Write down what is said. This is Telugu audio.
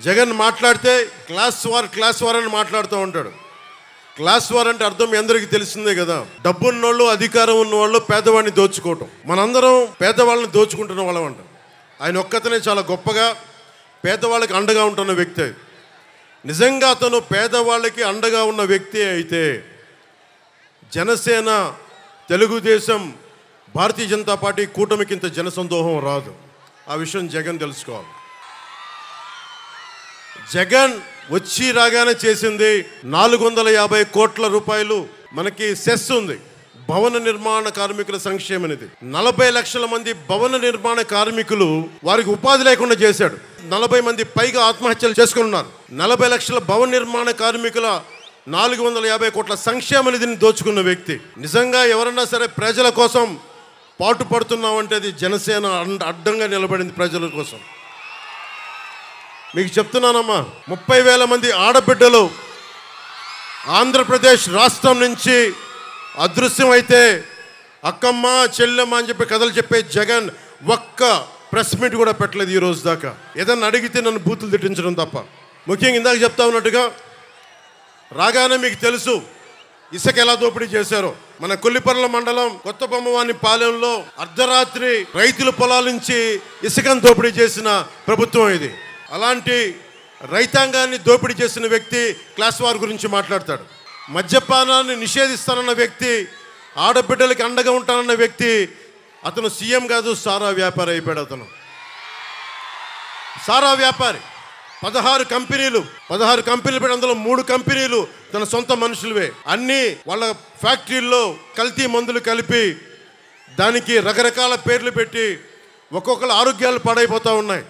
జగన్ మాట్లాడితే క్లాస్ వార్ అని మాట్లాడుతూ ఉంటాడు. క్లాస్ వార్ అంటే అర్థం మీ అందరికీ తెలిసిందే కదా. డబ్బు ఉన్నోళ్ళు, అధికారం ఉన్నవాళ్ళు పేదవాడిని దోచుకోవటం. మనందరం పేదవాళ్ళని దోచుకుంటున్న వాళ్ళం అంట. ఆయన ఒక్కతనే చాలా గొప్పగా పేదవాళ్ళకి అండగా ఉంటున్న వ్యక్తి. నిజంగా అతను పేదవాళ్ళకి అండగా ఉన్న వ్యక్తి అయితే జనసేన, తెలుగుదేశం, భారతీయ జనతా పార్టీ కూటమికి ఇంత జనసందోహం రాదు. ఆ విషయం జగన్ తెలుసుకోవాలి. జగన్ వచ్చి రాగానే చేసింది 450 కోట్ల రూపాయలు మనకి సెస్ ఉంది. భవన నిర్మాణ కార్మికుల సంక్షేమం అనేది 40 లక్షల మంది భవన నిర్మాణ కార్మికులు వారికి ఉపాధి లేకుండా చేశాడు. 40 మంది పైగా ఆత్మహత్యలు చేసుకుని ఉన్నారు. 40 లక్షల భవన నిర్మాణ కార్మికుల 450 కోట్ల సంక్షేమ నిధిని దోచుకున్న వ్యక్తి. నిజంగా ఎవరన్నా సరే ప్రజల కోసం పాటు పడుతున్నామంటే అది జనసేన అడ్డంగా నిలబడింది ప్రజల కోసం. మీకు చెప్తున్నానమ్మా, 30,000 మంది ఆడబిడ్డలు ఆంధ్రప్రదేశ్ రాష్ట్రం నుంచి అదృశ్యం అయితే అక్కమ్మ, చెల్లెమ్మ అని చెప్పి కథలు చెప్పే జగన్ ఒక్క ప్రెస్ మీట్ కూడా పెట్టలేదు ఈ రోజు దాకా. ఏదన్నా అడిగితే నన్ను బూతులు తిట్టించడం తప్ప. ముఖ్యంగా ఇందాక చెప్తా ఉన్నట్టుగా రాగానే మీకు తెలుసు ఇసుక ఎలా దోపిడీ చేశారో. మన కొల్లిపర్ల మండలం కొత్త బొమ్మవాని పాలెంలో అర్ధరాత్రి రైతుల పొలాల నుంచి ఇసుకను దోపిడీ చేసిన ప్రభుత్వం ఇది. అలాంటి రైతాంగాన్ని దోపిడీ చేసిన వ్యక్తి క్లాస్ వార్ గురించి మాట్లాడతాడు. మద్యపానాన్ని నిషేధిస్తానన్న వ్యక్తి, ఆడబిడ్డలకి అండగా ఉంటానన్న వ్యక్తి, అతను సీఎం కాదు, సారా వ్యాపారి అయిపోయాడు. అతను సారా వ్యాపారి. 16 కంపెనీలు పెట్టి అందులో 3 కంపెనీలు తన సొంత మనుషులవే. అన్నీ వాళ్ళ ఫ్యాక్టరీల్లో కల్తీ మందులు కలిపి దానికి రకరకాల పేర్లు పెట్టి ఒక్కొక్కరు ఆరోగ్యాలు పాడైపోతూ ఉన్నాయి.